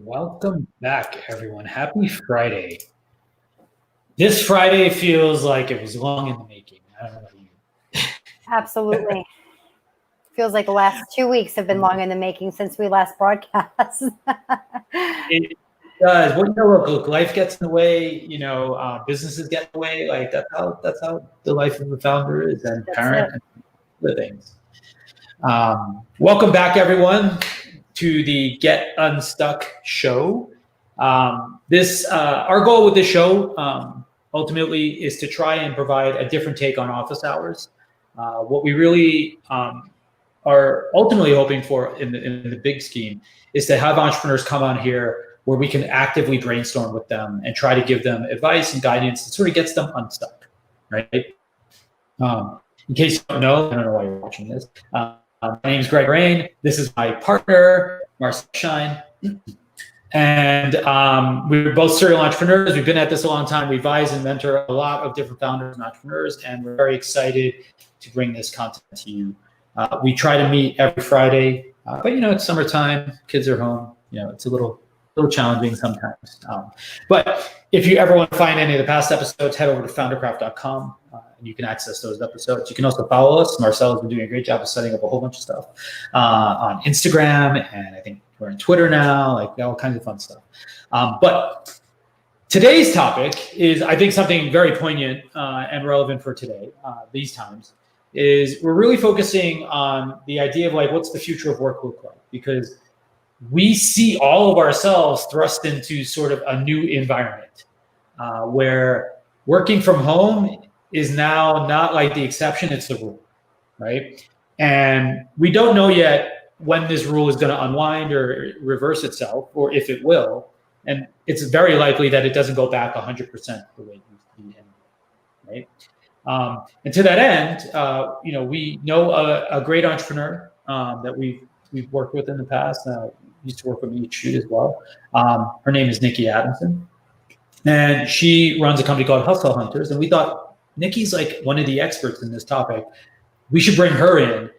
Welcome back, everyone. Happy Friday. This Friday feels like it was long in the making. I don't know about you. Absolutely. Feels like the last 2 weeks have been long in the making since we last broadcast. It does. Well, look, life gets in the way. Businesses get in the way. Like that's how the life of a founder is, and parent and the things. Welcome back, everyone, to the Get Unstuck show. Our goal with this show ultimately is to try and provide a different take on office hours. What we really are ultimately hoping for in the big scheme is to have entrepreneurs come on here where we can actively brainstorm with them and try to give them advice and guidance that sort of gets them unstuck, right? In case you don't know, I don't know why you're watching this. My name is Greg Rain. This is my partner, Marcel Shine. And we're both serial entrepreneurs. We've been at this a long time. We advise and mentor a lot of different founders and entrepreneurs, and we're very excited to bring this content to you. We try to meet every Friday, but it's summertime, kids are home. It's a little challenging sometimes. But if you ever want to find any of the past episodes, head over to foundercraft.com. And you can access those episodes. You can also follow us. Marcel has been doing a great job of setting up a whole bunch of stuff on Instagram, and I think we're on Twitter now, like all kinds of fun stuff. But today's topic is, I think, something very poignant and relevant for today, these times, is we're really focusing on the idea of like, what's the future of work look like? Because we see all of ourselves thrust into sort of a new environment where working from home is now not like the exception, it's the rule, right? And we don't know yet when this rule is going to unwind or reverse itself, or if it will. And it's very likely that it doesn't go back 100% the way it used to be anyway, right? And to that end, we know a great entrepreneur that we've worked with in the past. Used to work with me at Shoot as well. Her name is Nikki Adamson, and she runs a company called Hustle Hunters. And we thought, Nikki's like one of the experts in this topic. We should bring her in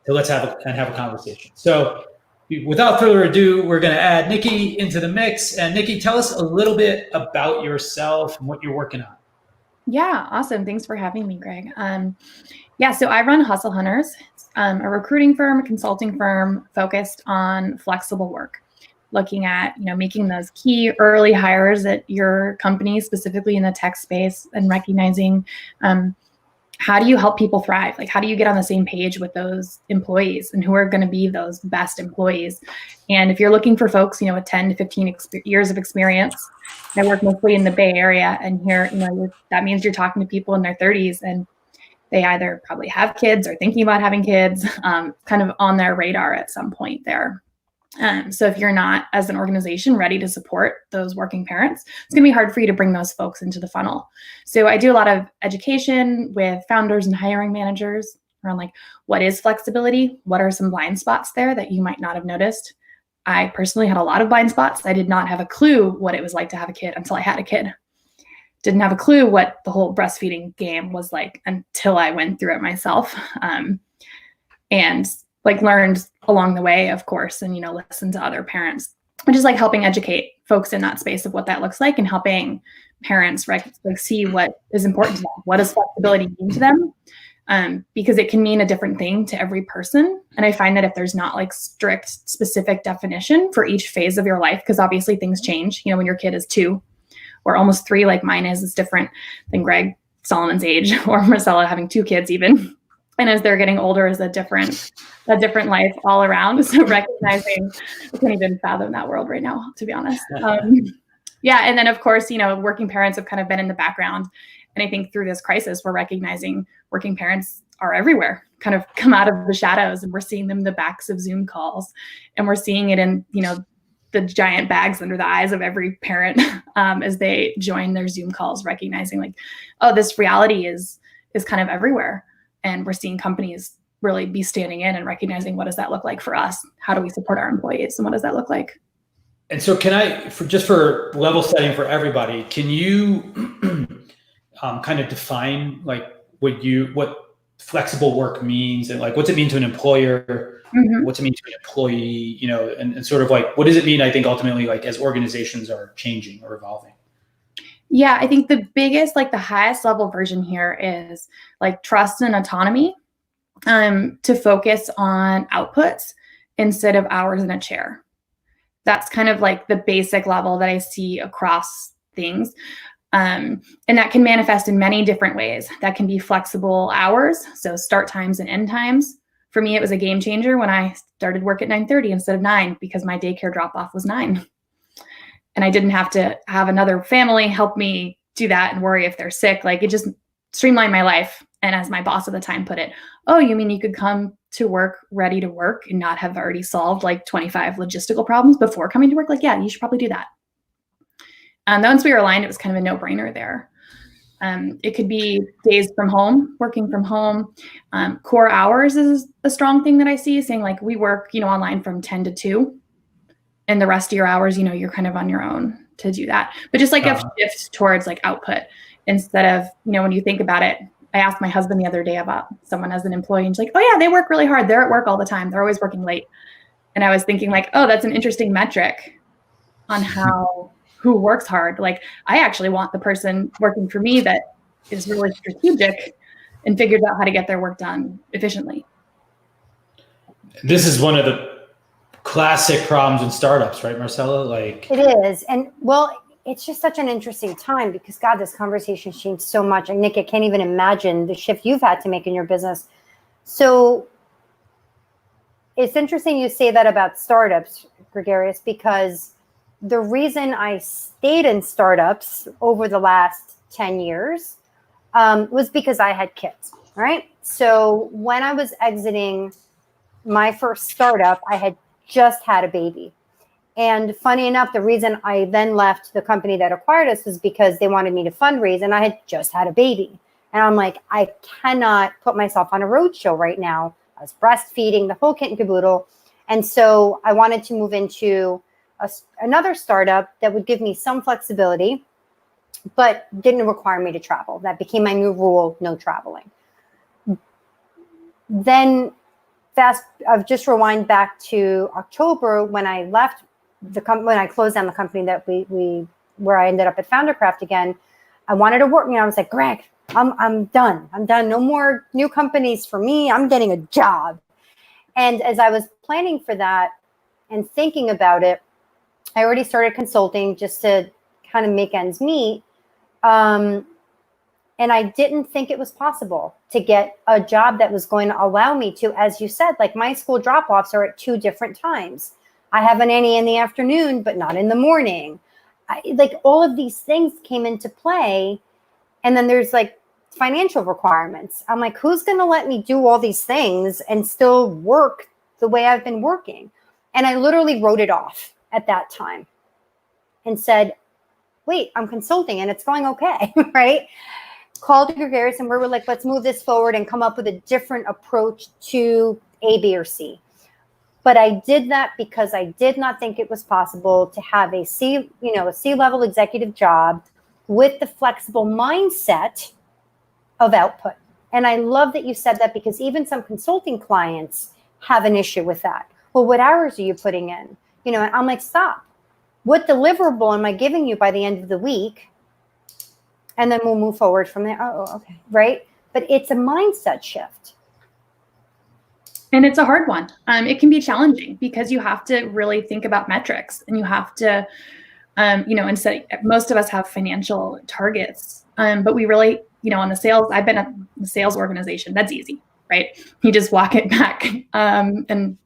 to let's have a conversation. So without further ado, we're going to add Nikki into the mix. And Nikki, tell us a little bit about yourself and what you're working on. Yeah, awesome. Thanks for having me, Greg. So I run Hustle Hunters, a recruiting firm, a consulting firm focused on flexible work, looking at, making those key early hires at your company, specifically in the tech space, and recognizing how do you help people thrive? Like, how do you get on the same page with those employees and who are going to be those best employees? And if you're looking for folks, with 10 to 15 years of experience, I work mostly in the Bay Area, and here, that means you're talking to people in their 30s, and they either probably have kids or thinking about having kids, kind of on their radar at some point there. So if you're not, as an organization, ready to support those working parents, it's going to be hard for you to bring those folks into the funnel. So I do a lot of education with founders and hiring managers around like, what is flexibility? What are some blind spots there that you might not have noticed? I personally had a lot of blind spots. I did not have a clue what it was like to have a kid until I had a kid. Didn't have a clue what the whole breastfeeding game was like until I went through it myself. And learned along the way, of course, and, listen to other parents, which is like helping educate folks in that space of what that looks like, and helping parents see what is important to them. What does flexibility mean to them? Because it can mean a different thing to every person. And I find that if there's not strict, specific definition for each phase of your life, because obviously things change, when your kid is 2 or almost 3, like mine is different than Greg Solomon's age, or Marcella having 2 kids even. And as they're getting older is a different life all around. So recognizing, I can't even fathom that world right now, to be honest. And then of course, working parents have kind of been in the background. And I think through this crisis, we're recognizing working parents are everywhere, kind of come out of the shadows, and we're seeing them in the backs of Zoom calls. And we're seeing it in, the giant bags under the eyes of every parent as they join their Zoom calls, recognizing this reality is kind of everywhere. And we're seeing companies really be standing in and recognizing, what does that look like for us? How do we support our employees? And what does that look like? And so can I, for level setting for everybody, can you kind of define what flexible work means, and like what's it mean to an employer, what's it mean to an employee, you know, and sort of like what does it mean, I think ultimately, like as organizations are changing or evolving? Yeah, I think the biggest, like the highest level version here is like trust and autonomy, to focus on outputs instead of hours in a chair. That's kind of like the basic level that I see across things. And that can manifest in many different ways. That can be flexible hours, so start times and end times. For me, it was a game changer when I started work at 9:30 instead of 9 because my daycare drop-off was 9. And I didn't have to have another family help me do that and worry if they're sick. Like it just streamlined my life. And as my boss at the time put it, oh, you mean you could come to work ready to work and not have already solved like 25 logistical problems before coming to work? Like, yeah, you should probably do that. Then once we were aligned, it was kind of a no-brainer there. It could be days from home, working from home. Core hours is a strong thing that I see, saying like we work, you know, online from 10 to 2. And the rest of your hours, you know, you're kind of on your own to do that. But just like a shift towards like output instead of, you know, when you think about it, I asked my husband the other day about someone as an employee and she's like, oh yeah, they work really hard. They're at work all the time. They're always working late. And I was thinking like, oh, that's an interesting metric on who works hard. Like I actually want the person working for me that is really strategic and figures out how to get their work done efficiently. This is one of the classic problems in startups, right, Marcella? Like it is. And well, it's just such an interesting time because God, this conversation changed so much. And Nick, I can't even imagine the shift you've had to make in your business. So it's interesting you say that about startups, Gregarious, because the reason I stayed in startups over the last 10 years was because I had kids, right? So when I was exiting my first startup, I had just had a baby. And funny enough, the reason I then left the company that acquired us was because they wanted me to fundraise and I had just had a baby. And I'm like, I cannot put myself on a roadshow right now. I was breastfeeding, the whole kit and caboodle. And so I wanted to move into another startup that would give me some flexibility, but didn't require me to travel. That became my new rule, no traveling. Then I've just rewind back to October when I left when I closed down the company that where I ended up at Foundercraft again. I wanted to work. You know, I was like, Greg, I'm done. I'm done. No more new companies for me. I'm getting a job. And as I was planning for that and thinking about it, I already started consulting just to kind of make ends meet. And I didn't think it was possible to get a job that was going to allow me to, as you said, like my school drop-offs are at 2 different times. I have a nanny in the afternoon, but not in the morning. Like all of these things came into play. And then there's like financial requirements. I'm like, who's going to let me do all these things and still work the way I've been working? And I literally wrote it off at that time and said, wait, I'm consulting and it's going okay, right? Called Gregarious and we were like, let's move this forward and come up with a different approach to A, B, or C. But I did that because I did not think it was possible to have a C-level executive job with the flexible mindset of output. And I love that you said that because even some consulting clients have an issue with that. Well, what hours are you putting in? You know, and I'm like, stop. What deliverable am I giving you by the end of the week? And then we'll move forward from there. Oh, okay. Right. But it's a mindset shift. And it's a hard one. It can be challenging because you have to really think about metrics and you have to, instead, most of us have financial targets, but we really, on the sales, I've been at the sales organization. That's easy, right? You just walk it back and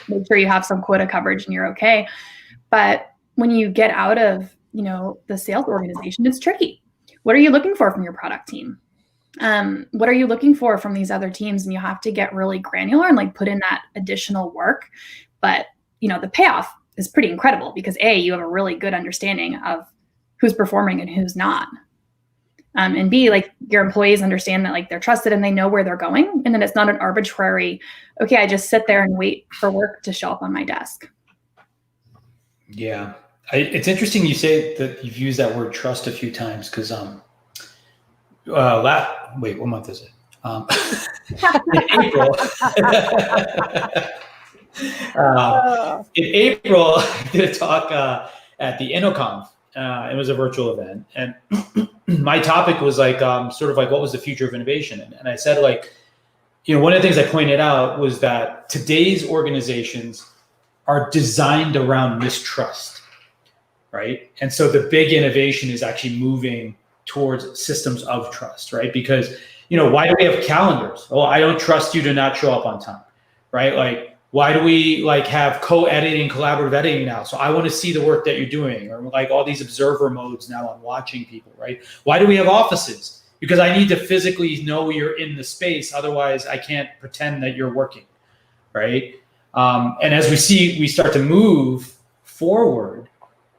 make sure you have some quota coverage and you're okay. But when you get out of, the sales organization, it's tricky. What are you looking for from your product team? What are you looking for from these other teams? And you have to get really granular and like put in that additional work. But, the payoff is pretty incredible because A, you have a really good understanding of who's performing and who's not. And B, like your employees understand that like they're trusted and they know where they're going. And then it's not an arbitrary, okay, I just sit there and wait for work to show up on my desk. Yeah. It's interesting you say that you've used that word trust a few times because what month is it? In April, in April, I did a talk at the InnoConf. It was a virtual event, and my topic was like sort of like what was the future of innovation, and I said like, one of the things I pointed out was that today's organizations are designed around mistrust, right? And so the big innovation is actually moving towards systems of trust, right? Because why do we have calendars? Oh, I don't trust you to not show up on time, right? Like, why do we like have co-editing, collaborative editing now? So I want to see the work that you're doing, or like all these observer modes now on watching people, right? Why do we have offices? Because I need to physically know you're in the space. Otherwise, I can't pretend that you're working, right? And as we start to move forward,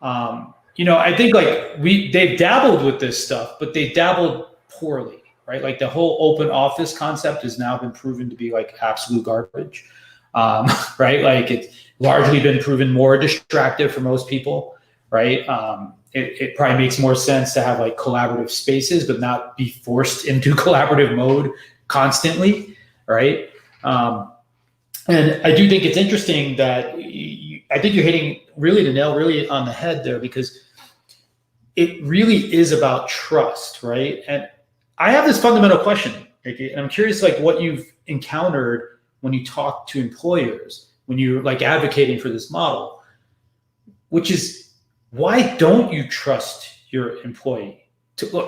I think like they've dabbled with this stuff, but they dabbled poorly. Right, like the whole open office concept has now been proven to be like absolute garbage. Right, like it's largely been proven more distractive for most people. Right, it probably makes more sense to have like collaborative spaces, but not be forced into collaborative mode constantly. Right, and I do think it's interesting that I think you're hitting really the nail really on the head there, because it really is about trust, right? And I have this fundamental question, Nikki, and I'm curious, like, what you've encountered when you talk to employers, when you're like advocating for this model, which is, why don't you trust your employee?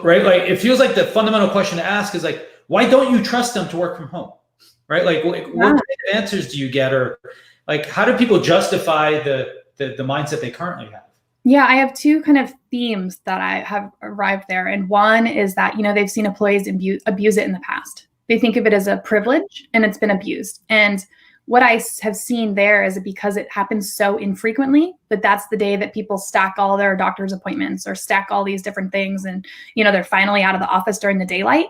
Right? Like, it feels like the fundamental question to ask is like, why don't you trust them to work from home? Right? Like what kind of answers do you get, or like, how do people justify the mindset they currently have? Yeah, I have two kind of themes that I have arrived there. And one is that, they've seen employees abuse it in the past. They think of it as a privilege and it's been abused. And what I have seen there is because it happens so infrequently, that that's the day that people stack all their doctor's appointments or stack all these different things. And, they're finally out of the office during the daylight,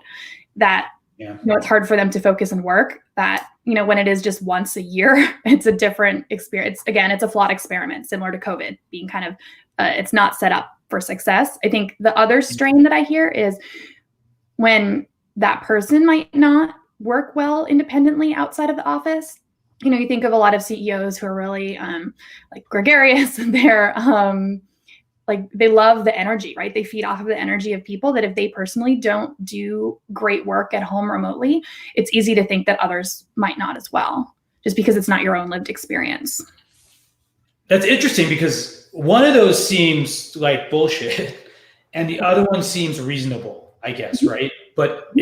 that, it's hard for them to focus and work. That, when it is just once a year, it's a different experience. Again, it's a flawed experiment, similar to COVID being kind of, it's not set up for success. I think the other strain that I hear is when that person might not work well independently outside of the office. You think of a lot of CEOs who are really like gregarious, and they're like, they love the energy, right? They feed off of the energy of people, that if they personally don't do great work at home remotely, it's easy to think that others might not as well, just because it's not your own lived experience. That's interesting, because one of those seems like bullshit and the other one seems reasonable, I guess, right? But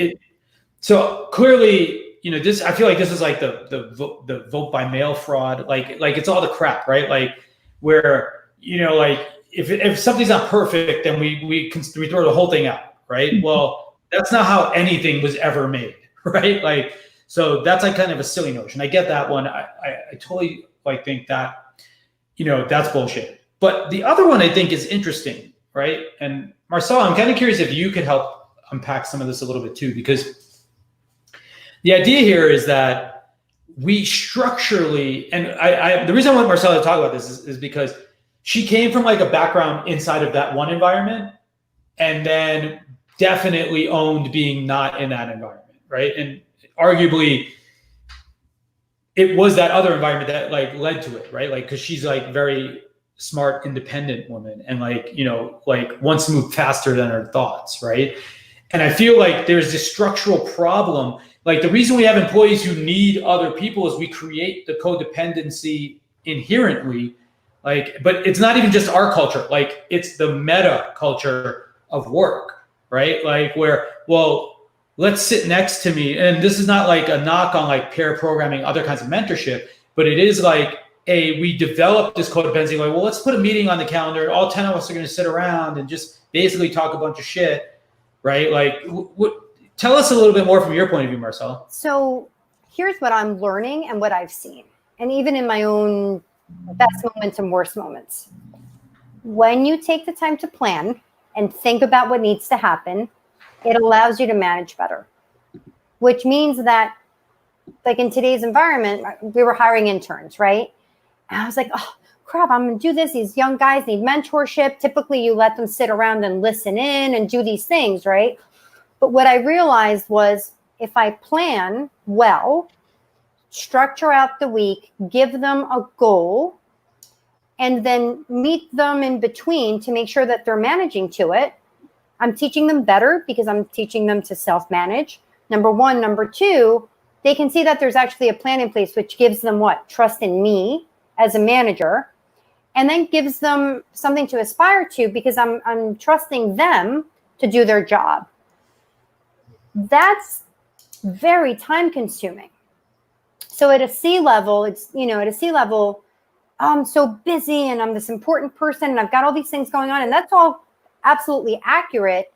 so clearly, this, I feel like this is like the vote by mail fraud, like it's all the crap, right? Like where, like if something's not perfect, then we throw the whole thing out, right? Well, that's not how anything was ever made, right? Like, so that's like kind of a silly notion. I get that one. I totally like think that, that's bullshit. But the other one I think is interesting, right? And Marcel, I'm kind of curious if you could help unpack some of this a little bit too, because the idea here is that we structurally, and the reason I want Marcel to talk about this is because she came from like a background inside of that one environment, and then definitely owned being not in that environment, right? And arguably, it was that other environment that like led to it, right? Like, because she's like very smart, independent woman, and like like wants to move faster than her thoughts, right? And I feel like there's this structural problem. Like the reason we have employees who need other people is we create the codependency inherently. Like, but it's not even just our culture. Like, it's the meta culture of work, right? Like where, well, let's sit next to me. And this is not like a knock on like pair programming, other kinds of mentorship, but it is like, we developed this codependency. Like, well, let's put a meeting on the calendar. All 10 of us are going to sit around and just basically talk a bunch of shit, right? Like, tell us a little bit more from your point of view, Marcel. So here's what I'm learning and what I've seen. And even in my own best moments and worst moments. When you take the time to plan and think about what needs to happen, it allows you to manage better, which means that like in today's environment, we were hiring interns, right? And I was like, oh crap, I'm going to do this. These young guys need mentorship. Typically you let them sit around and listen in and do these things, right? But what I realized was if I plan well, structure out the week, give them a goal, and then meet them in between to make sure that they're managing to it, I'm teaching them better because I'm teaching them to self-manage. Number one. Number two, they can see that there's actually a plan in place, which gives them what? Trust in me as a manager, and then gives them something to aspire to because I'm trusting them to do their job. That's very time consuming. So at a C level, I'm so busy and I'm this important person and I've got all these things going on, and that's all absolutely accurate.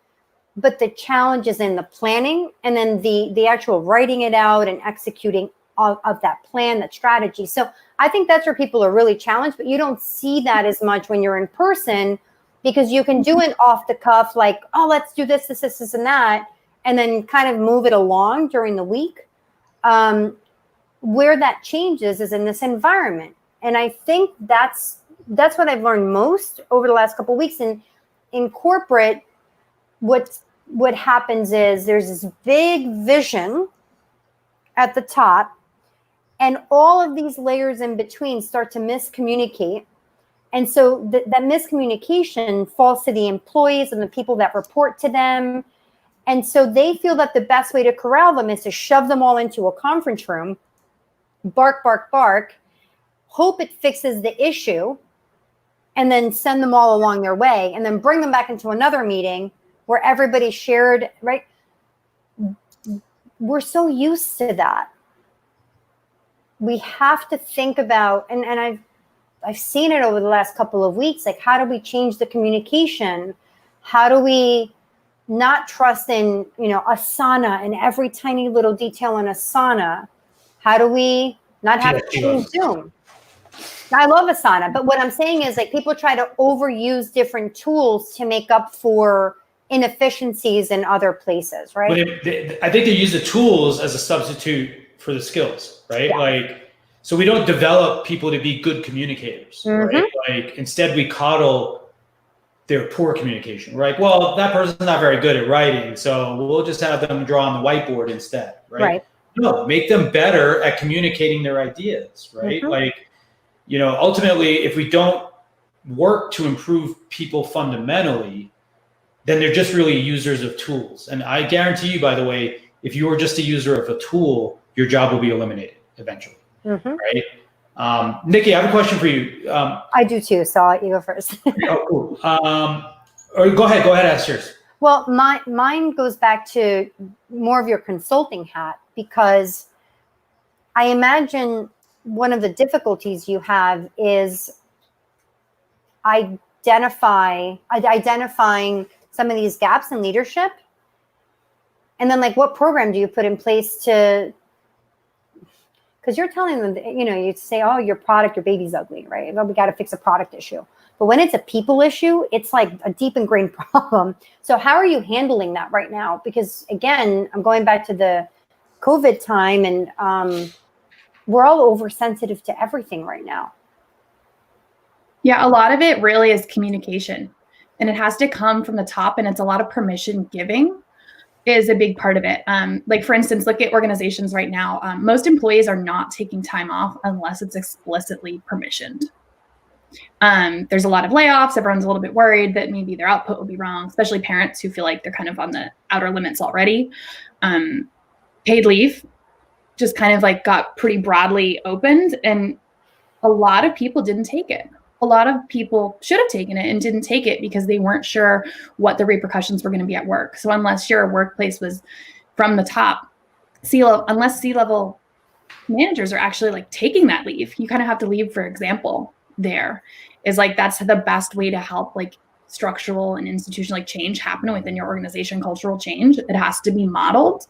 But the challenge is in the planning and then the actual writing it out and executing of that plan, that strategy. So I think that's where people are really challenged, but you don't see that as much when you're in person because you can do it off the cuff, like, oh, let's do this, and that, and then kind of move it along during the week. Where that changes is in this environment. And I think that's what I've learned most over the last couple of weeks. In corporate, what happens is there's this big vision at the top, and all of these layers in between start to miscommunicate. And so that miscommunication falls to the employees and the people that report to them. And so they feel that the best way to corral them is to shove them all into a conference room, bark, bark, bark, hope it fixes the issue, and then send them all along their way, and then bring them back into another meeting where everybody shared, right? We're so used to that. We have to think about, and I've seen it over the last couple of weeks, like, how do we change the communication? How do we not trust in, Asana and every tiny little detail in Asana? How do we not have to use Zoom? I love Asana, but what I'm saying is, like, people try to overuse different tools to make up for inefficiencies in other places, right? I think they use the tools as a substitute for the skills, right? Yeah. Like, so we don't develop people to be good communicators, right? Like, instead we coddle their poor communication. We're like, well, that person's not very good at writing, so we'll just have them draw on the whiteboard instead, right? No, make them better at communicating their ideas, right? Like, ultimately, if we don't work to improve people fundamentally, then they're just really users of tools. And I guarantee you, by the way, if you are just a user of a tool, your job will be eliminated eventually, right? Nikki, I have a question for you. I do too, so I'll let you go first. Oh, cool. Or go ahead, ask yours. Well, mine goes back to more of your consulting hat, because I imagine one of the difficulties you have is identifying some of these gaps in leadership. And then, like, what program do you put in place to, because you're telling them, you say, oh, your baby's ugly, right? Well, we got to fix a product issue. But when it's a people issue, it's like a deep ingrained problem. So how are you handling that right now? Because again, I'm going back to the COVID time, and we're all oversensitive to everything right now. Yeah, a lot of it really is communication, and it has to come from the top, and it's a lot of permission giving is a big part of it. Like, for instance, look at organizations right now. Most employees are not taking time off unless it's explicitly permissioned. There's a lot of layoffs. Everyone's a little bit worried that maybe their output will be wrong, especially parents who feel like they're kind of on the outer limits already. Paid leave just kind of like got pretty broadly opened, and a lot of people didn't take it. A lot of people should have taken it and didn't take it because they weren't sure what the repercussions were going to be at work. So unless your workplace was from the top, unless C-level managers are actually like taking that leave, you kind of have to leave, for example, there is like, that's the best way to help like structural and institutional like change happen within your organization, cultural change. It has to be modeled.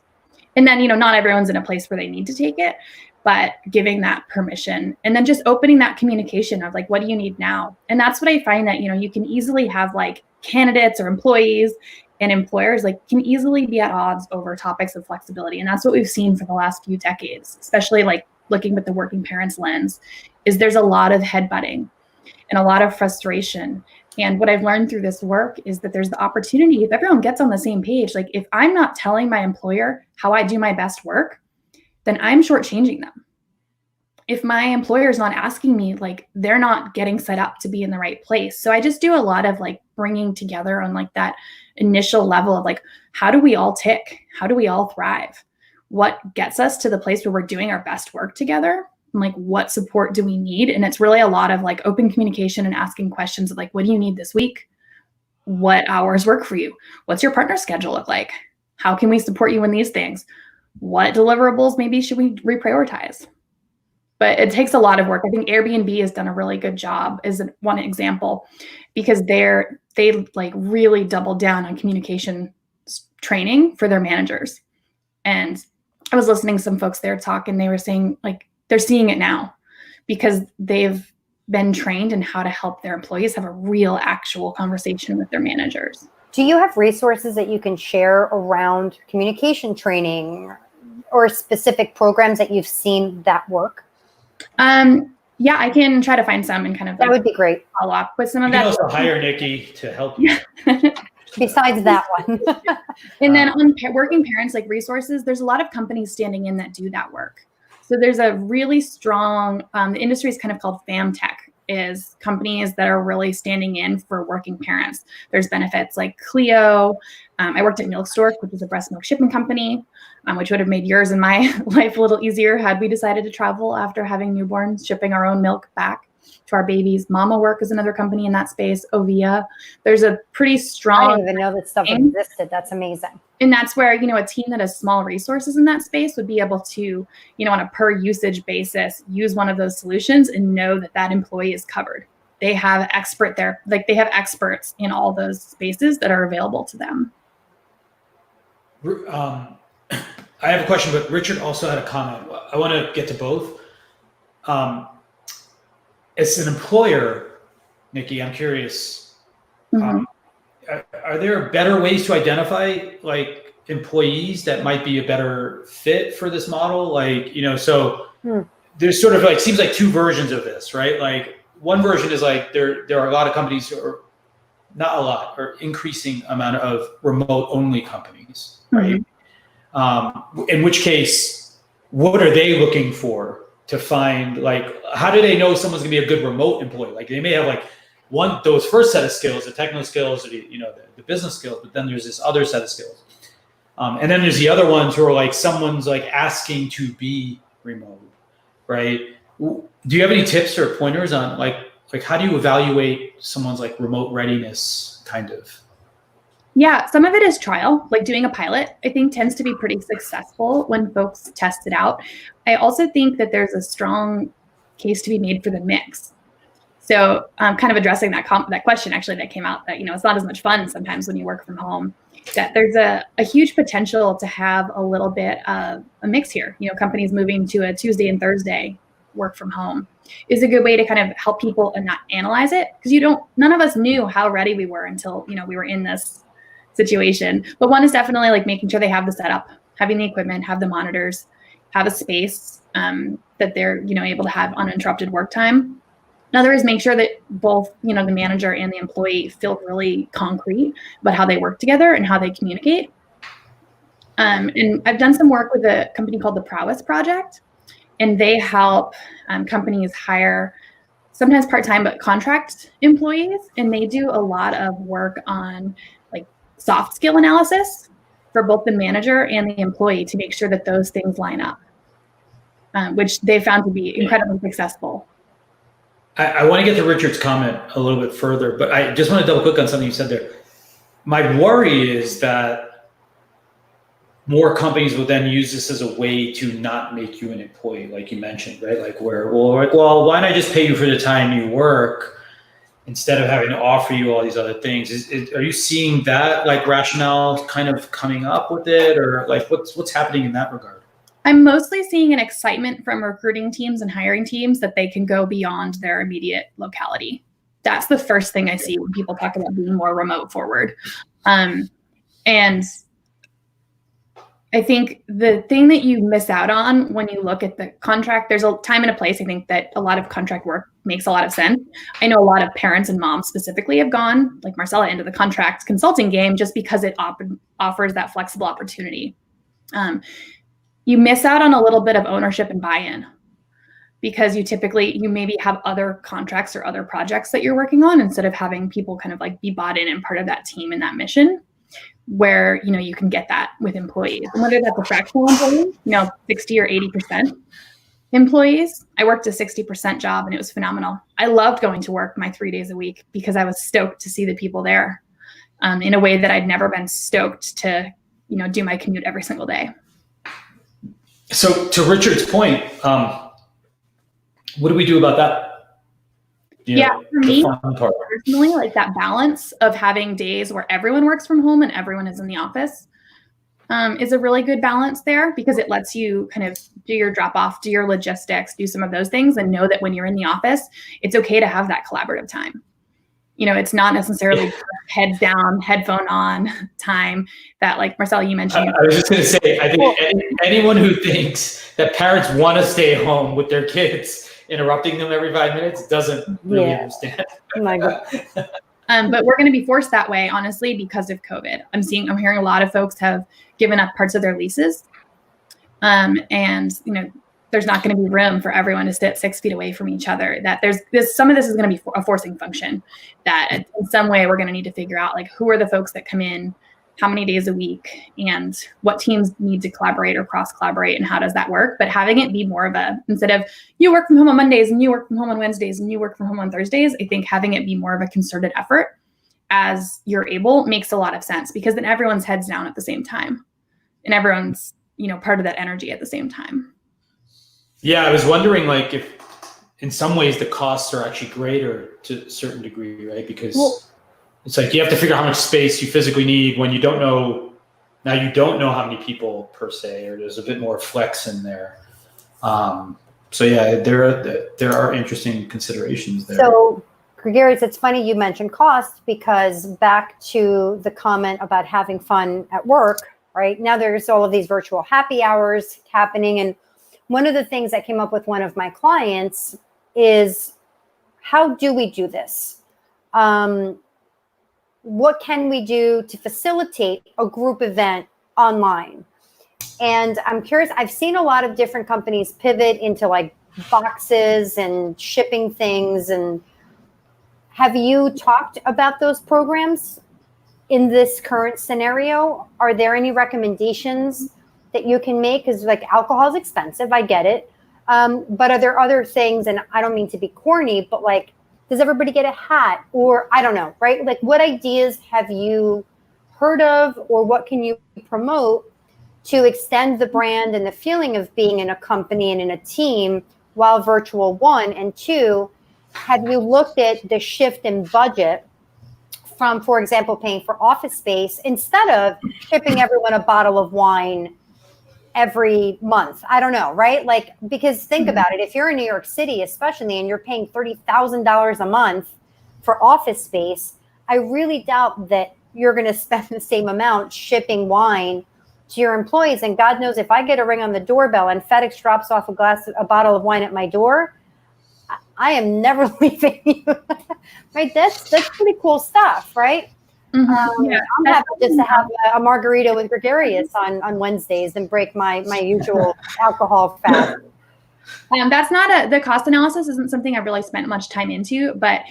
And then, not everyone's in a place where they need to take it, but giving that permission and then just opening that communication of like, what do you need now? And that's what I find that, you can easily have like candidates or employees and employers like can easily be at odds over topics of flexibility. And that's what we've seen for the last few decades, especially like looking with the working parents lens, is there's a lot of headbutting and a lot of frustration And what I've learned through this work is that there's the opportunity, if everyone gets on the same page, like if I'm not telling my employer how I do my best work, then I'm shortchanging them. If my employer is not asking me, like they're not getting set up to be in the right place. So I just do a lot of like bringing together on like that initial level of like, how do we all tick? How do we all thrive? What gets us to the place where we're doing our best work together? And like, what support do we need? And it's really a lot of like open communication and asking questions of like, what do you need this week? What hours work for you? What's your partner schedule look like? How can we support you in these things? What deliverables maybe should we reprioritize? But it takes a lot of work. I think Airbnb has done a really good job as one example, because they like really doubled down on communication training for their managers. And I was listening to some folks there talk, and they were saying like they're seeing it now because they've been trained in how to help their employees have a real actual conversation with their managers. Do you have resources that you can share around communication training or specific programs that you've seen that work? Yeah, I can try to find some and kind of that would be great. Follow up with some of You that. can also hire Nikki to help you. Besides that one. And then on working parents, like resources, there's a lot of companies standing in that do that work. So there's a really strong, the industry is kind of called FamTech, is companies that are really standing in for working parents. There's benefits like Clio. I worked at Milk Stork, which is a breast milk shipping company, which would have made yours and my life a little easier had we decided to travel after having newborns, shipping our own milk back to our babies. Mama Work is another company in that space, Ovia. There's a pretty strong— I didn't even know that stuff existed. That's amazing. And that's where, you know, a team that has small resources in that space would be able to, you know, on a per usage basis, use one of those solutions and know that that employee is covered. They have they have experts in all those spaces that are available to them. I have a question, but Richard also had a comment. I want to get to both. As an employer, Nikki, I'm curious, are there better ways to identify like employees that might be a better fit for this model? Like, you know, so there's sort of like, seems like two versions of this, right? Like one version is like, there are a lot of companies, or not a lot, or increasing amount of remote only companies, right? In which case, what are they looking for to find, like, how do they know someone's gonna be a good remote employee? Like they may have like those first set of skills, the technical skills, or the business skills, but then there's this other set of skills. And then there's the other ones who are like, someone's like asking to be remote, right? Do you have any tips or pointers on like how do you evaluate someone's like remote readiness kind of? Yeah, some of it is trial, like doing a pilot, I think tends to be pretty successful when folks test it out. I also think that there's a strong case to be made for the mix. So kind of addressing that question actually that came out, that, you know, it's not as much fun sometimes when you work from home, that there's a huge potential to have a little bit of a mix here. You know, companies moving to a Tuesday and Thursday work from home is a good way to kind of help people and not analyze it, because none of us knew how ready we were until, you know, we were in this situation. But one is definitely like making sure they have the setup, having the equipment, have the monitors, have a space that they're, you know, able to have uninterrupted work time. Another is make sure that both, you know, the manager and the employee feel really concrete about how they work together and how they communicate. And I've done some work with a company called the Prowess Project, and they help companies hire sometimes part-time but contract employees, and they do a lot of work on like soft skill analysis for both the manager and the employee to make sure that those things line up, which they found to be incredibly successful. I want to get to Richard's comment a little bit further, but I just want to double click on something you said there. My worry is that more companies will then use this as a way to not make you an employee, like you mentioned, right? Like well, why don't I just pay you for the time you work instead of having to offer you all these other things? Are you seeing that like rationale kind of coming up with it, or like what's happening in that regard? I'm mostly seeing an excitement from recruiting teams and hiring teams that they can go beyond their immediate locality. That's the first thing I see when people talk about being more remote forward. And I think the thing that you miss out on when you look at the contract, there's a time and a place. I think that a lot of contract work makes a lot of sense. I know a lot of parents and moms specifically have gone, like Marcella, into the contract consulting game just because it offers that flexible opportunity. You miss out on a little bit of ownership and buy-in because you maybe have other contracts or other projects that you're working on instead of having people kind of like be bought in and part of that team and that mission, where, you know, you can get that with employees. And whether that's a fractional employee, 60 or 80% employees. I worked a 60% job and it was phenomenal. I loved going to work my 3 days a week because I was stoked to see the people there in a way that I'd never been stoked to, do my commute every single day. So to Richard's point, what do we do about that? For me, personally, like that balance of having days where everyone works from home and everyone is in the office is a really good balance there, because it lets you kind of do your drop off, do your logistics, do some of those things, and know that when you're in the office, it's okay to have that collaborative time. It's not necessarily heads down, headphone on time that, like Marcella, you mentioned. I was just going to say, I think anyone who thinks that parents want to stay home with their kids, interrupting them every 5 minutes, doesn't really understand. Oh my God. But we're going to be forced that way, honestly, because of COVID. I'm hearing a lot of folks have given up parts of their leases. And there's not going to be room for everyone to sit 6 feet away from each other. That some of this is going to be a forcing function that in some way we're going to need to figure out, like, who are the folks that come in, how many days a week, and what teams need to collaborate or cross collaborate, and how does that work? But having it be more of instead of you work from home on Mondays and you work from home on Wednesdays and you work from home on Thursdays, I think having it be more of a concerted effort as you're able makes a lot of sense, because then everyone's heads down at the same time and everyone's, part of that energy at the same time. Yeah, I was wondering, like, if in some ways the costs are actually greater to a certain degree, right? Because it's like you have to figure out how much space you physically need when you don't know. Now you don't know how many people per se, or there's a bit more flex in there. So yeah, there are interesting considerations there. So, Gregarious, it's funny you mentioned cost, because back to the comment about having fun at work, right? Now there's all of these virtual happy hours happening, and one of the things that came up with one of my clients is, how do we do this? What can we do to facilitate a group event online? And I'm curious, I've seen a lot of different companies pivot into like boxes and shipping things. And have you talked about those programs in this current scenario? Are there any recommendations that you can make? Because like alcohol is expensive, I get it. But are there other things, and I don't mean to be corny, but like, does everybody get a hat? Or I don't know, right? Like, what ideas have you heard of, or what can you promote to extend the brand and the feeling of being in a company and in a team while virtual, one? And two, have you looked at the shift in budget from, for example, paying for office space instead of shipping everyone a bottle of wine every month? I don't know, right? Like, because think about it, if you're in New York City, especially, and you're paying $30,000 a month for office space, I really doubt that you're going to spend the same amount shipping wine to your employees. And God knows, if I get a ring on the doorbell and FedEx drops off a bottle of wine at my door, I am never leaving you. Right? That's pretty cool stuff, right? I'm happy just to have a margarita with Gregarious on Wednesdays and break my usual alcohol fast. That's not the cost analysis isn't something I've really spent much time into, but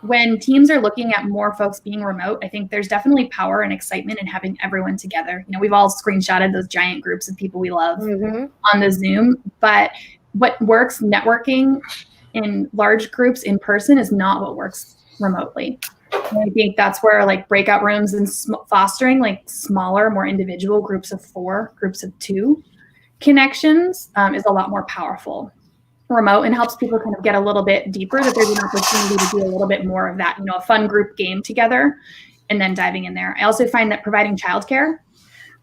when teams are looking at more folks being remote, I think there's definitely power and excitement in having everyone together. We've all screenshotted those giant groups of people we love on the Zoom, but what works networking in large groups in person is not what works remotely. And I think that's where like breakout rooms and fostering like smaller, more individual groups of 4, groups of 2 connections is a lot more powerful remote, and helps people kind of get a little bit deeper, that there's an opportunity to do a little bit more of that, a fun group game together and then diving in there. I also find that providing childcare,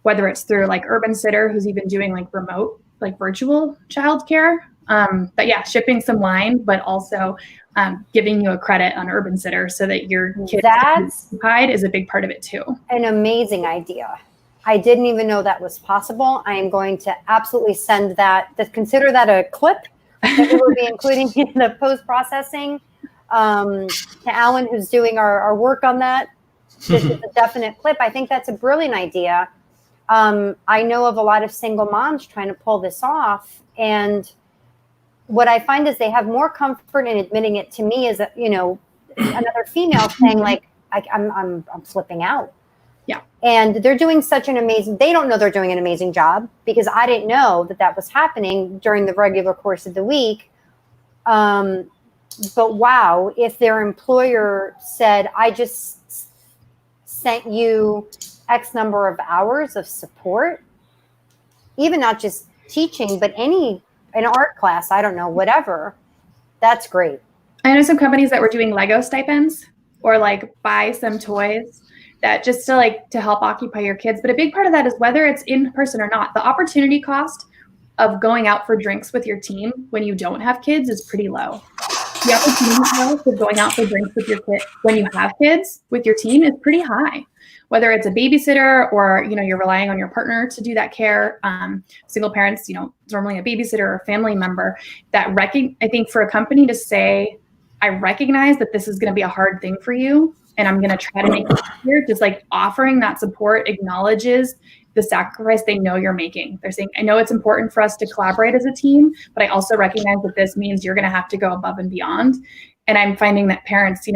whether it's through like Urban Sitter, who's even doing like remote, like virtual childcare, but yeah, shipping some wine, but also giving you a credit on Urban Sitter so that your kids occupied is a big part of it too. An amazing idea. I didn't even know that was possible. I am going to absolutely send that, consider that a clip that we will be including in the post-processing to Alan, who's doing our work on that. This is a definite clip. I think that's a brilliant idea. I know of a lot of single moms trying to pull this off. And what I find is they have more comfort in admitting it to me as a, another female saying like, I'm flipping out. Yeah. And they're doing such an amazing, they don't know they're doing an amazing job because I didn't know that was happening during the regular course of the week. But wow, if their employer said, I just sent you X number of hours of support, even not just teaching, but an art class, I don't know, whatever, that's great. I know some companies that were doing Lego stipends or like buy some toys that just to help occupy your kids. But a big part of that is whether it's in person or not, the opportunity cost of going out for drinks with your team when you don't have kids is pretty low. The opportunity cost of going out for drinks with your kid when you have kids with your team is pretty high. Whether it's a babysitter or you're relying on your partner to do that care, single parents, normally a babysitter or a family member. I think for a company to say, I recognize that this is going to be a hard thing for you, and I'm going to try to make it easier. Just like offering that support acknowledges the sacrifice they know you're making. They're saying, I know it's important for us to collaborate as a team, but I also recognize that this means you're going to have to go above and beyond. And I'm finding that parents,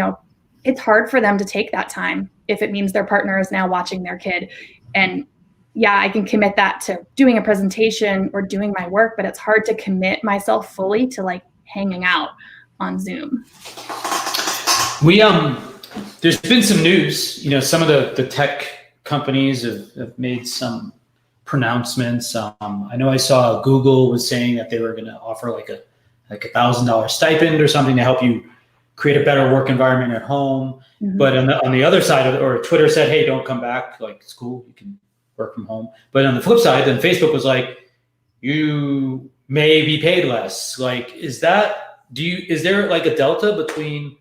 it's hard for them to take that time if it means their partner is now watching their kid. And yeah, I can commit that to doing a presentation or doing my work, but it's hard to commit myself fully to like hanging out on Zoom. There's been some news, some of the tech companies have made some pronouncements. I know I saw Google was saying that they were going to offer like a $1,000 stipend or something to help you create a better work environment at home. Mm-hmm. But on the other side of it, or Twitter said, hey, don't come back. Like, it's cool. You can work from home. But on the flip side, then Facebook was like, you may be paid less. Like, is there like a delta between,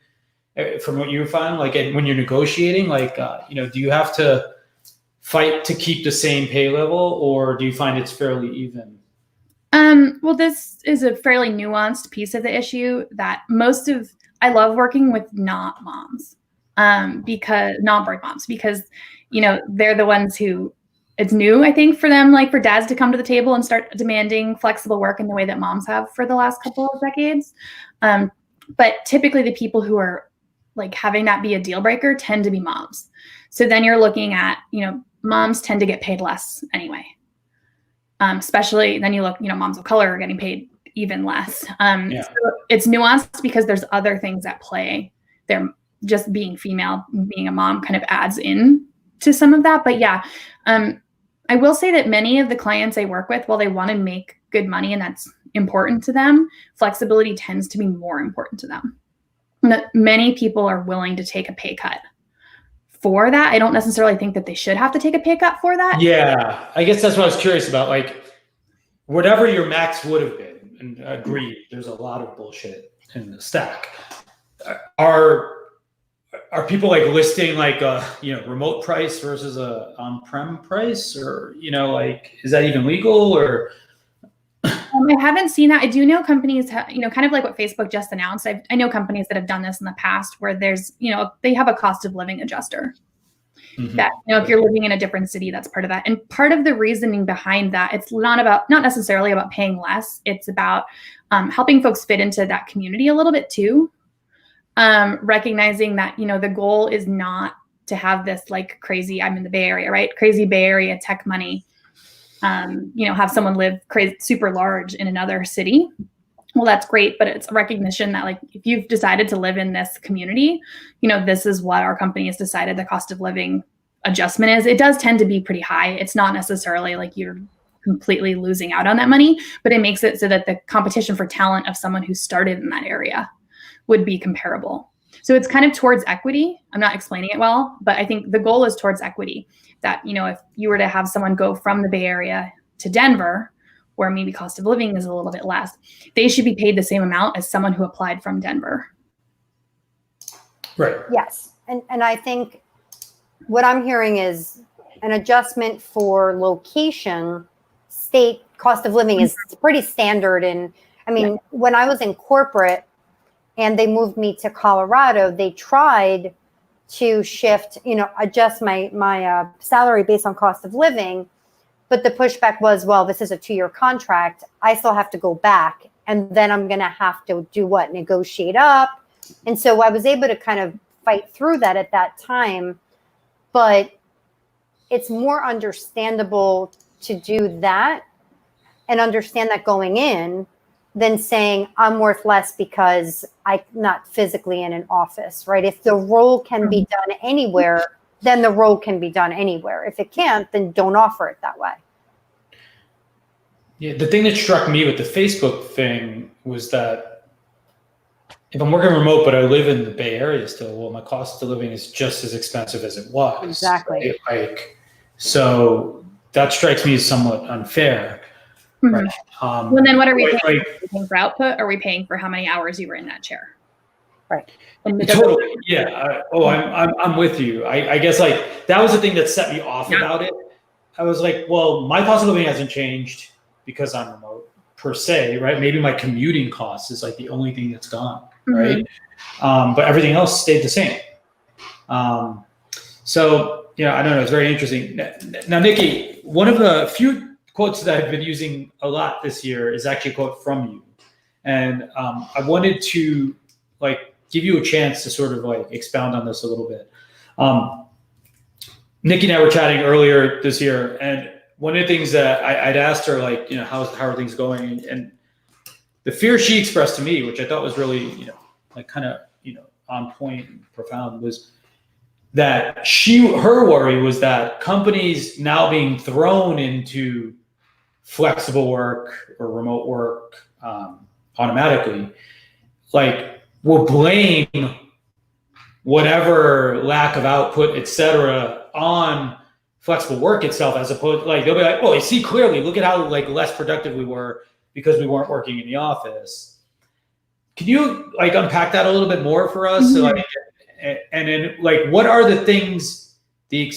from what you find, like when you're negotiating, like, do you have to fight to keep the same pay level, or do you find it's fairly even? Well, this is a fairly nuanced piece of the issue that I love working with not moms, non-birth moms, because, they're the ones who it's new, I think, for them, like for dads to come to the table and start demanding flexible work in the way that moms have for the last couple of decades. But typically the people who are like having that be a deal breaker tend to be moms. So then you're looking at, moms tend to get paid less anyway. Especially then you look, moms of color are getting paid even less. So it's nuanced because there's other things at play. They're just being female, being a mom kind of adds in to some of that. But yeah, I will say that many of the clients I work with, while they want to make good money and that's important to them, flexibility tends to be more important to them. That many people are willing to take a pay cut for that. I don't necessarily think that they should have to take a pay cut for that. Yeah, I guess that's what I was curious about. Like, whatever your max would have been, and agreed, there's a lot of bullshit in the stack. Are people like listing like a remote price versus a on-prem price, or like, is that even legal? Or I haven't seen that. I do know companies, kind of like what Facebook just announced. I know companies that have done this in the past where there's, they have a cost of living adjuster. Mm-hmm. That, if you're living in a different city, that's part of that. And part of the reasoning behind that, it's not necessarily about paying less. It's about helping folks fit into that community a little bit too. Recognizing that, the goal is not to have this like crazy, I'm in the Bay Area, right? Crazy Bay Area tech money. Have someone live crazy, super large in another city. Well, that's great, but it's a recognition that like, if you've decided to live in this community, this is what our company has decided the cost of living adjustment is. It does tend to be pretty high. It's not necessarily like you're completely losing out on that money, but it makes it so that the competition for talent of someone who started in that area would be comparable. So it's kind of towards equity. I'm not explaining it well, but I think the goal is towards equity. That, if you were to have someone go from the Bay Area to Denver, where maybe cost of living is a little bit less, they should be paid the same amount as someone who applied from Denver. Right. Yes. And I think what I'm hearing is, an adjustment for location, state cost of living is pretty standard. And I mean, when I was in corporate and they moved me to Colorado, they tried to shift, adjust my salary based on cost of living. But the pushback was, well, this is a 2-year contract. I still have to go back. And then I'm going to have to do what? Negotiate up. And so I was able to kind of fight through that at that time. But it's more understandable to do that and understand that going in than saying I'm worth less because I'm not physically in an office, right? If the role can be done anywhere, then the role can be done anywhere. If it can't, then don't offer it that way. Yeah, the thing that struck me with the Facebook thing was that if I'm working remote, but I live in the Bay Area still, well, my cost of living is just as expensive as it was. Exactly. Right? So that strikes me as somewhat unfair. Right. Well, then what are we paying? Are we paying for output? Or are we paying for how many hours you were in that chair? Right. Totally. Yeah. I'm with you. I guess like that was the thing that set me off about it. I was like, well, my cost of living hasn't changed because I'm remote per se, right? Maybe my commuting cost is like the only thing that's gone, right? But everything else stayed the same. So I don't know. It's very interesting. Now, Nikki, one of the few quotes that I've been using a lot this year is actually a quote from you. And I wanted to give you a chance to sort of expound on this a little bit. Nikki and I were chatting earlier this year, and one of the things that I'd asked her, how are things going? And the fear she expressed to me, which I thought was really, on point and profound, was that her worry was that companies now being thrown into flexible work or remote work automatically, will blame whatever lack of output, et cetera, on flexible work itself, as opposed they'll be like, oh, you see clearly, look at how less productive we were because we weren't working in the office. Can you unpack that a little bit more for us? Mm-hmm. So, and then what are the things, the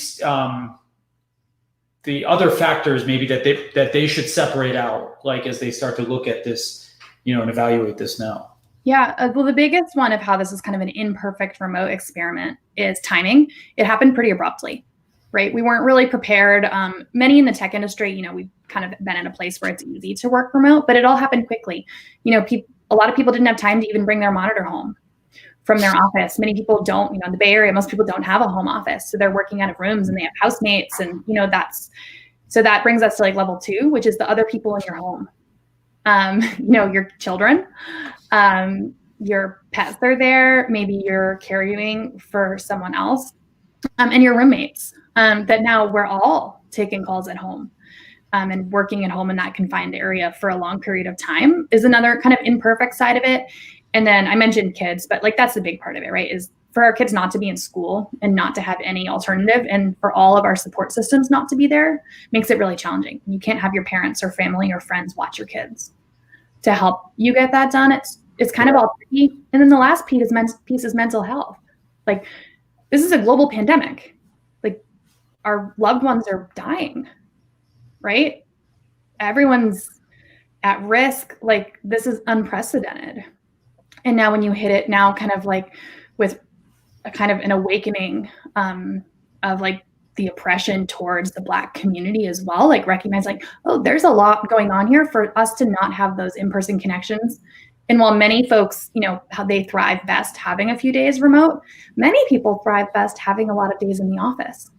other factors maybe that they should separate out, as they start to look at this, and evaluate this now? Yeah, well, the biggest one of how this is kind of an imperfect remote experiment is timing. It happened pretty abruptly, right? We weren't really prepared. Many in the tech industry, we've kind of been in a place where it's easy to work remote, but it all happened quickly. A lot of people didn't have time to even bring their monitor home from their office. Many people don't, in the Bay Area, most people don't have a home office. So they're working out of rooms and they have housemates. And, so that brings us to level 2, which is the other people in your home. Your children, your pets are there. Maybe you're carrying for someone else, and your roommates, that now we're all taking calls at home. And working at home in that confined area for a long period of time is another kind of imperfect side of it. And then I mentioned kids, but that's the big part of it, right? Is for our kids not to be in school and not to have any alternative, and for all of our support systems not to be there, makes it really challenging. You can't have your parents or family or friends watch your kids to help you get that done. It's kind of all tricky. And then the last piece is mental health. This is a global pandemic. Our loved ones are dying. Right? Everyone's at risk. This is unprecedented. And now when you hit it now kind of with a kind of an awakening of the oppression towards the Black community as well, recognize oh, there's a lot going on here for us to not have those in-person connections. And while many folks, how they thrive best having a few days remote, many people thrive best having a lot of days in the office.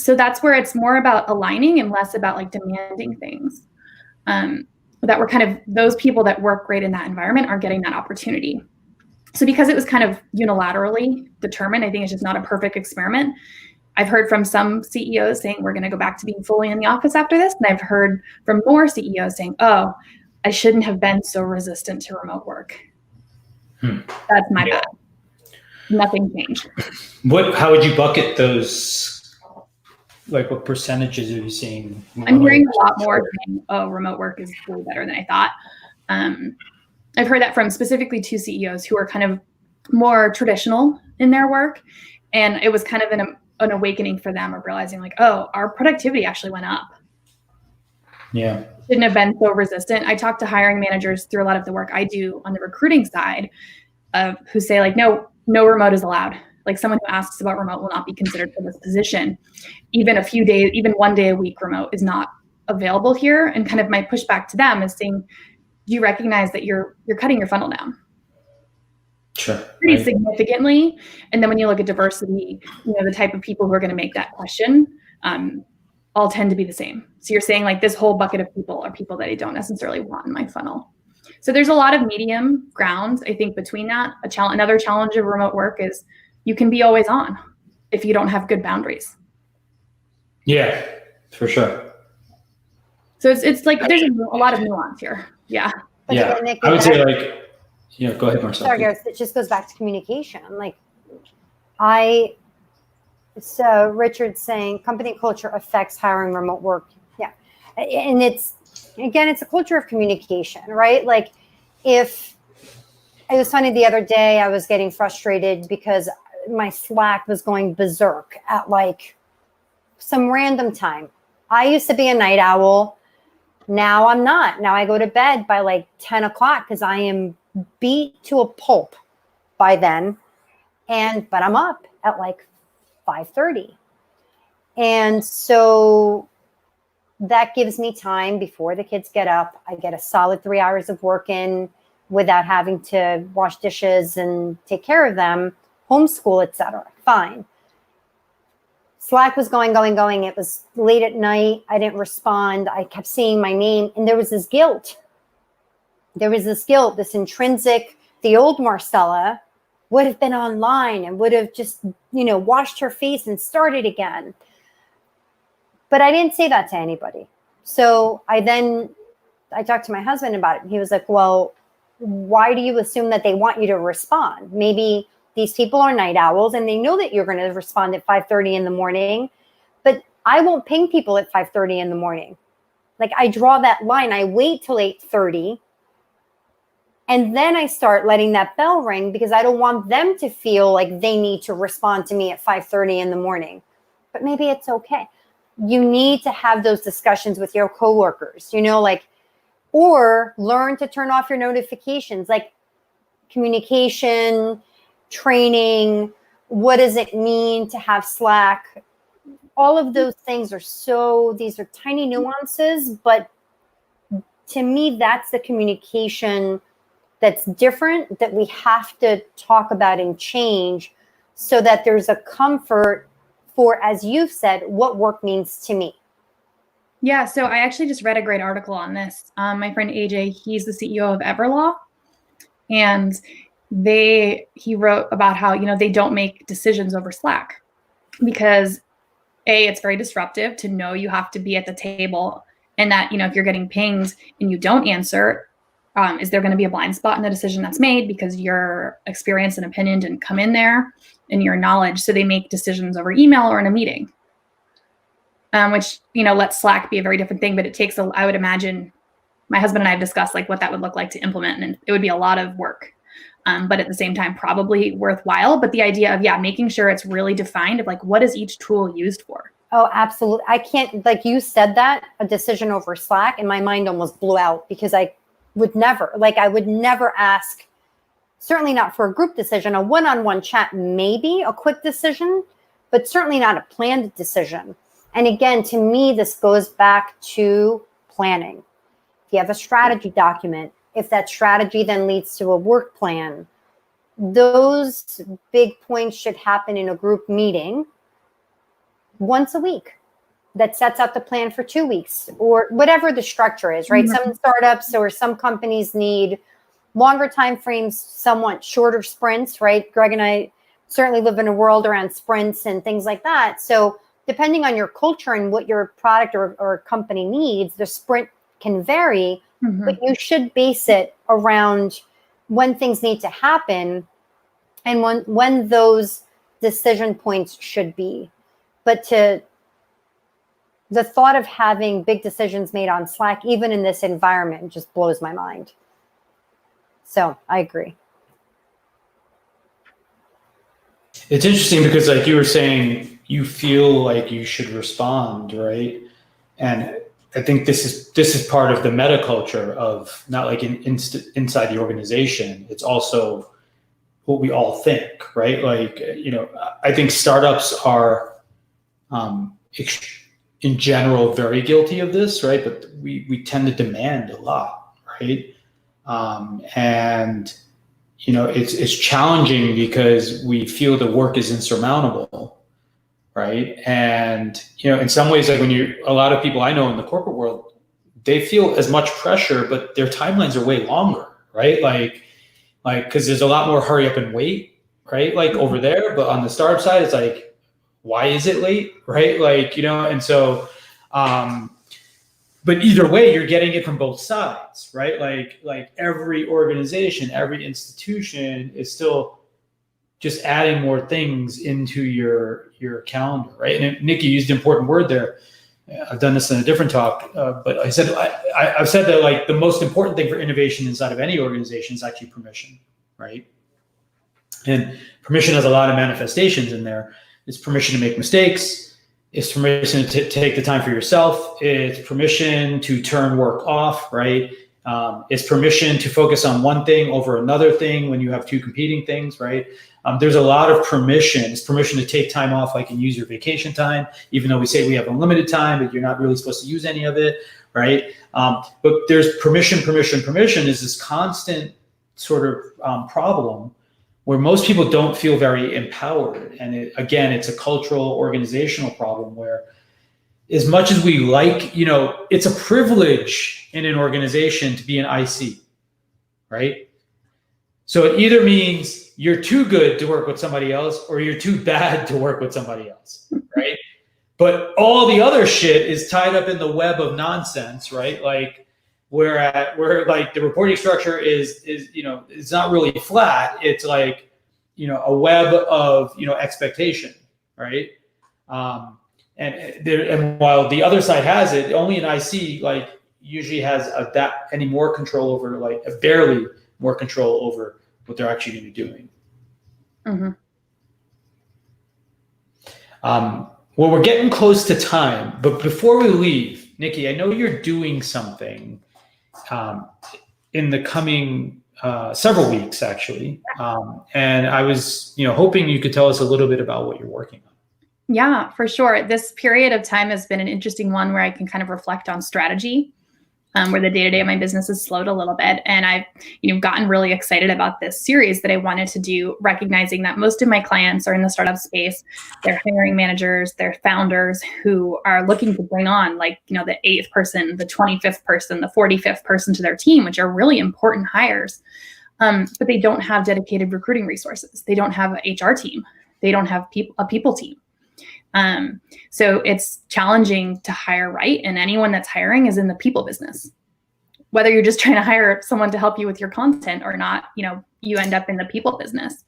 So that's where it's more about aligning and less about demanding things. That we're kind of, those people that work great in that environment are getting that opportunity. So because it was kind of unilaterally determined, I think it's just not a perfect experiment. I've heard from some CEOs saying we're going to go back to being fully in the office after this. And I've heard from more CEOs saying, oh, I shouldn't have been so resistant to remote work. That's my bad. Nothing changed. How would you bucket those? What percentages are you seeing? I'm hearing a lot more saying, oh, remote work is way better than I thought. I've heard that from specifically 2 CEOs who are kind of more traditional in their work. And it was kind of an awakening for them of realizing like, oh, our productivity actually went up. Yeah. Shouldn't have been so resistant. I talk to hiring managers through a lot of the work I do on the recruiting side who say like, no remote is allowed. Like someone who asks about remote will not be considered for this position. Even a few days, even 1 day a week remote is not available here. And kind of my pushback to them is saying, do you recognize that you're cutting your funnel down? Sure. Pretty significantly. And then when you look at diversity, the type of people who are going to make that question, all tend to be the same. So you're saying like this whole bucket of people are people that I don't necessarily want in my funnel. So there's a lot of medium ground, I think, between that. Another challenge of remote work is you can be always on if you don't have good boundaries. Yeah, for sure. So it's like there's a lot of nuance here. Yeah. But yeah. Nikki, I would say go ahead, Marcel. Sorry, guys. It just goes back to communication. Like so Richard's saying company culture affects hiring remote work. Yeah. And it's a culture of communication, right? Like if it was funny the other day, I was getting frustrated because my Slack was going berserk at like some random time. I used to be a night owl. Now I'm not. Now I go to bed by like 10 o'clock because I am beat to a pulp by then. But I'm up at like 5:30. And so that gives me time before the kids get up. I get a solid 3 hours of work in without having to wash dishes and take care of them, homeschool, etc. Fine. Slack was going. It was late at night. I didn't respond. I kept seeing my name. And there was this guilt. This intrinsic, the old Marcella would have been online and would have just, washed her face and started again. But I didn't say that to anybody. So I talked to my husband about it. And he was like, well, why do you assume that they want you to respond? Maybe these people are night owls and they know that you're going to respond at 5:30 in the morning, but I won't ping people at 5:30 in the morning. Like I draw that line. I wait till 8:30 and then I start letting that bell ring because I don't want them to feel like they need to respond to me at 5:30 in the morning. But maybe it's okay. You need to have those discussions with your coworkers, or learn to turn off your notifications, like communication, training, what does it mean to have Slack? All of those things these are tiny nuances, but to me, that's the communication that's different that we have to talk about and change so that there's a comfort for, as you've said, what work means to me. Yeah, so I actually just read a great article on this. My friend AJ, he's the CEO of Everlaw, and he wrote about how, they don't make decisions over Slack because it's very disruptive to know you have to be at the table and that, if you're getting pinged and you don't answer, is there going to be a blind spot in the decision that's made because your experience and opinion didn't come in there and your knowledge. So they make decisions over email or in a meeting, which, lets Slack be a very different thing, but it takes I would imagine my husband and I have discussed like what that would look like to implement, and it would be a lot of work. But at the same time, probably worthwhile. But the idea of, making sure it's really defined of like, what is each tool used for? Oh, absolutely. I can't, like you said that, a decision over Slack, and my mind almost blew out because I would never ask, certainly not for a group decision, a one-on-one chat, maybe a quick decision, but certainly not a planned decision. And again, to me, this goes back to planning. If you have a strategy document, if that strategy then leads to a work plan, those big points should happen in a group meeting once a week that sets out the plan for 2 weeks or whatever the structure is, right? Mm-hmm. Some startups or some companies need longer time frames, somewhat shorter sprints, right? Greg and I certainly live in a world around sprints and things like that. So depending on your culture and what your product or company needs, the sprint can vary. Mm-hmm. But you should base it around when things need to happen and when those decision points should be. But the thought of having big decisions made on Slack, even in this environment, just blows my mind. So I agree. It's interesting because like you were saying, you feel like you should respond, right? And I think this is part of the meta culture of not like inside the organization. It's also what we all think, right? Like, I think startups are, in general, very guilty of this, right? But we tend to demand a lot, right? And it's challenging because we feel the work is insurmountable, right? And in some ways, like a lot of people I know in the corporate world, they feel as much pressure, but their timelines are way longer, right? Like because there's a lot more hurry up and wait, right? Like over there, but on the startup side, it's like, why is it late, right? Like and so. But either way, you're getting it from both sides, right? Like every organization, every institution is still just adding more things into your calendar, right? And Nikki used an important word there. I've done this in a different talk, but I've said that like the most important thing for innovation inside of any organization is actually permission, right? And permission has a lot of manifestations in there. It's permission to make mistakes. It's permission to take the time for yourself. It's permission to turn work off, right? It's permission to focus on one thing over another thing when you have two competing things, right? There's a lot of permission. It's permission to take time off, like and use your vacation time, even though we say we have unlimited time, but you're not really supposed to use any of it, right? But there's permission is this constant sort of problem where most people don't feel very empowered. And it's a cultural, organizational problem where as much as we like, it's a privilege in an organization to be an IC, right? So it either means you're too good to work with somebody else or you're too bad to work with somebody else, right? But all the other shit is tied up in the web of nonsense, right? Like, where like the reporting structure is it's not really flat. It's like a web of expectation, right? And while the other side has it, only an IC like usually has any more control over barely more control over what they're actually going to be doing. Mm-hmm. Well, we're getting close to time, but before we leave, Nikki, I know you're doing something in the coming several weeks, actually. And I was, hoping you could tell us a little bit about what you're working on. Yeah, for sure. This period of time has been an interesting one where I can kind of reflect on strategy, where the day-to-day of my business has slowed a little bit. And I've, gotten really excited about this series that I wanted to do, recognizing that most of my clients are in the startup space. They're hiring managers, they're founders who are looking to bring on the 8th person, the 25th person, the 45th person to their team, which are really important hires. But they don't have dedicated recruiting resources. They don't have an HR team. They don't have a people team. So it's challenging to hire right. And anyone that's hiring is in the people business. Whether you're just trying to hire someone to help you with your content or not, you end up in the people business.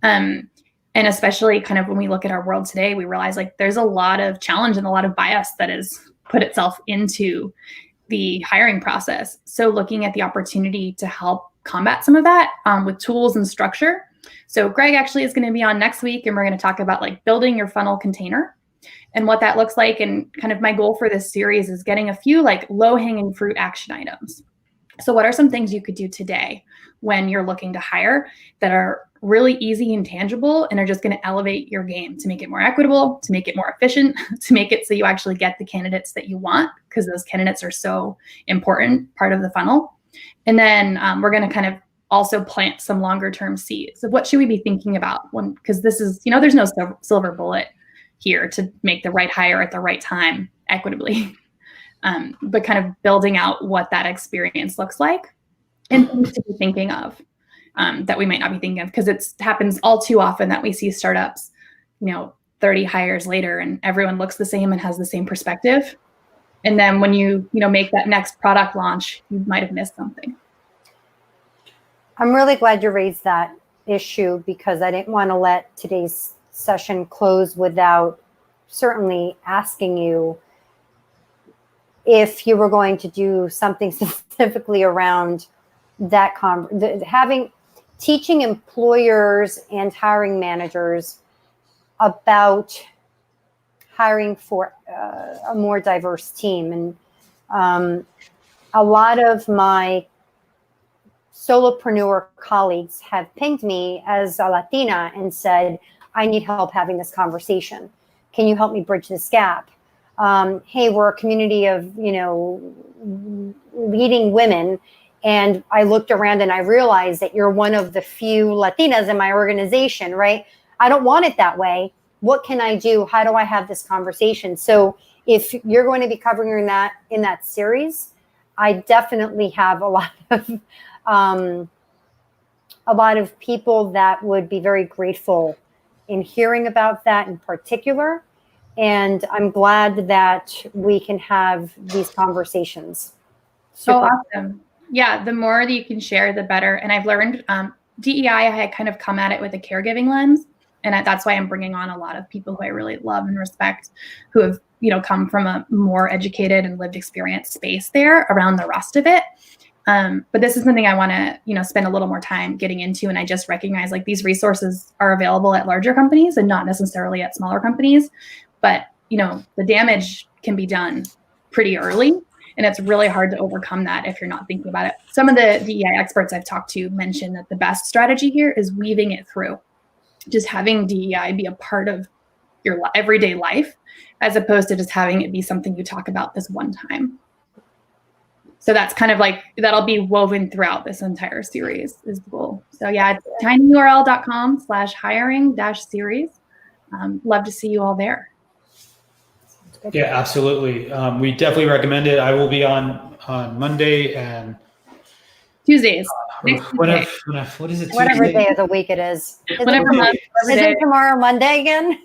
And especially kind of when we look at our world today, we realize there's a lot of challenge and a lot of bias that has put itself into the hiring process. So looking at the opportunity to help combat some of that with tools and structure. So Greg actually is going to be on next week, and we're going to talk about building your funnel container and what that looks like. And kind of my goal for this series is getting a few low-hanging fruit action items. So what are some things you could do today when you're looking to hire that are really easy and tangible and are just going to elevate your game to make it more equitable, to make it more efficient, to make it so you actually get the candidates that you want, because those candidates are so important part of the funnel. And then we're going to kind of also plant some longer term seeds of what should we be thinking about because this is, there's no silver bullet here to make the right hire at the right time equitably, but kind of building out what that experience looks like and things to be thinking of that we might not be thinking of, because it happens all too often that we see startups, 30 hires later and everyone looks the same and has the same perspective. And then when you make that next product launch, you might have missed something. I'm really glad you raised that issue, because I didn't want to let today's session close without certainly asking you if you were going to do something specifically around that, teaching employers and hiring managers about hiring for a more diverse team. And a lot of my solopreneur colleagues have pinged me as a Latina and said, I need help having this conversation. Can you help me bridge this gap? Hey, we're a community of, leading women. And I looked around and I realized that you're one of the few Latinas in my organization, right? I don't want it that way. What can I do? How do I have this conversation? So if you're going to be covering that in that series, I definitely have a lot of people that would be very grateful in hearing about that in particular. And I'm glad that we can have these conversations. So awesome. Yeah, the more that you can share, the better. And I've learned DEI, I had kind of come at it with a caregiving lens. And that's why I'm bringing on a lot of people who I really love and respect, who have, come from a more educated and lived experience space there around the rest of it. But this is something I want to, spend a little more time getting into. And I just recognize like these resources are available at larger companies and not necessarily at smaller companies. But, the damage can be done pretty early. And it's really hard to overcome that if you're not thinking about it. Some of the DEI experts I've talked to mention that the best strategy here is weaving it through. Just having DEI be a part of your everyday life, as opposed to just having it be something you talk about this one time. So that's kind of like, that'll be woven throughout this entire series is the goal. So yeah, it's tinyurl.com/hiring-series. Love to see you all there. Yeah, absolutely. We definitely recommend it. I will be on Monday and Tuesdays. What is it? Whatever Tuesday? day of the week it is. Whatever month. Is it tomorrow Monday again?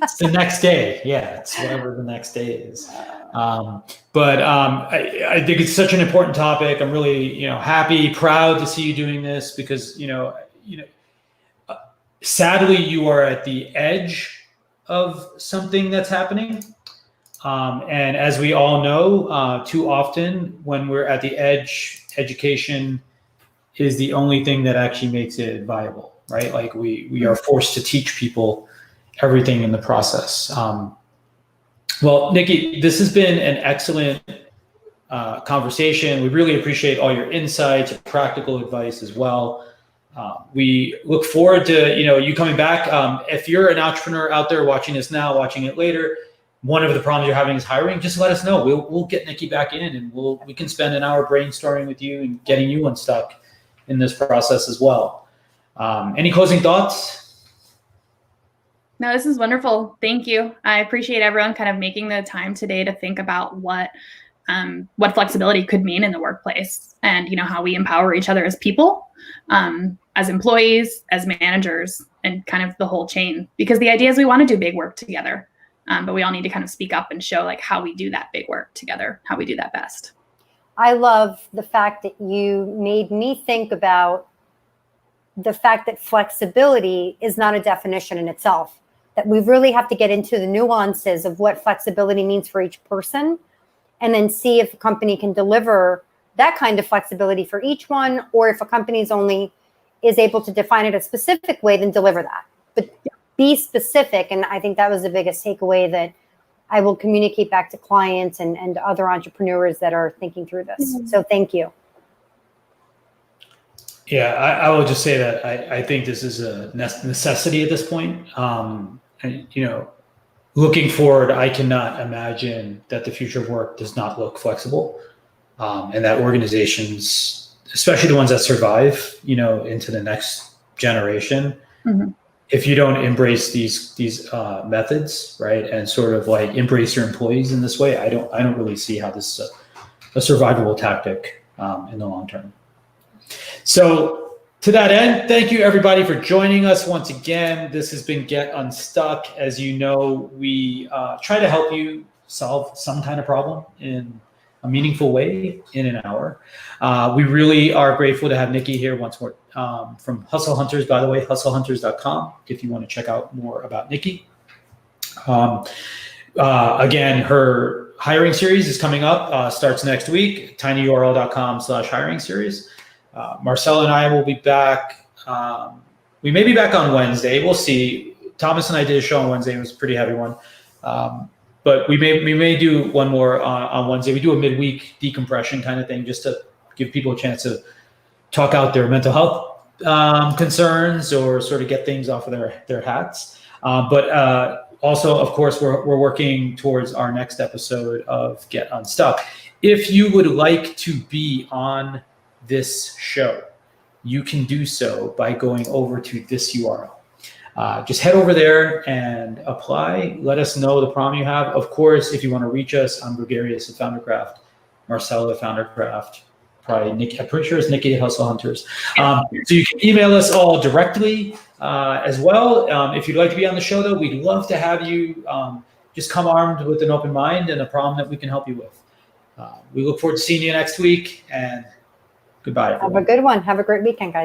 It's the next day. Yeah, it's whatever the next day is. But I think it's such an important topic. I'm really, happy, proud to see you doing this because, sadly, you are at the edge of something that's happening. And as we all know, too often when we're at the edge, education is the only thing that actually makes it viable, right? Like we are forced to teach people everything in the process. Well, Nikki, this has been an excellent conversation. We really appreciate all your insights, your practical advice as well. We look forward to you coming back. If you're an entrepreneur out there watching this now, watching it later, one of the problems you're having is hiring, just let us know. We'll get Nikki back in and we can spend an hour brainstorming with you and getting you unstuck in this process as well. Any closing thoughts? No, this is wonderful. Thank you. I appreciate everyone kind of making the time today to think about what flexibility could mean in the workplace and, how we empower each other as people, as employees, as managers, and kind of the whole chain. Because the idea is we want to do big work together, but we all need to kind of speak up and show like how we do that big work together, how we do that best. I love the fact that you made me think about the fact that flexibility is not a definition in itself, that we really have to get into the nuances of what flexibility means for each person and then see if a company can deliver that kind of flexibility for each one, or if a company's only is able to define it a specific way, then deliver that. But be specific. And I think that was the biggest takeaway that I will communicate back to clients and other entrepreneurs that are thinking through this. Mm-hmm. So thank you. Yeah, I will just say that I think this is a necessity at this point. And, looking forward, I cannot imagine that the future of work does not look flexible, and that organizations, especially the ones that survive, into the next generation, mm-hmm. if you don't embrace these methods, right, and sort of like embrace your employees in this way, I don't really see how this is a survivable tactic in the long term. So to that end, thank you everybody for joining us once again. This has been Get Unstuck. As you know, we try to help you solve some kind of problem in a meaningful way in an hour. We really are grateful to have Nikki here once more from Hustle Hunters, by the way, hustlehunters.com, if you want to check out more about Nikki. Again, her hiring series is coming up, starts next week, tinyurl.com/hiring series. Marcel and I will be back. We may be back on Wednesday. We'll see. Thomas and I did a show on Wednesday. It was a pretty heavy one. But we may do one more on Wednesday. We do a midweek decompression kind of thing, just to give people a chance to talk out their mental health concerns or sort of get things off of their hats. But also, of course, we're working towards our next episode of Get Unstuck. If you would like to be on this show, you can do so by going over to this URL. Just head over there and apply. Let us know the problem you have. Of course, if you want to reach us, I'm Gregarious at Foundercraft, Marcella at Foundercraft, probably Nikki, I'm pretty sure it's Nikki at Hustle Hunters. So you can email us all directly as well. If you'd like to be on the show, though, we'd love to have you. Just come armed with an open mind and a problem that we can help you with. We look forward to seeing you next week, and goodbye, everyone. Have a good one. Have a great weekend, guys.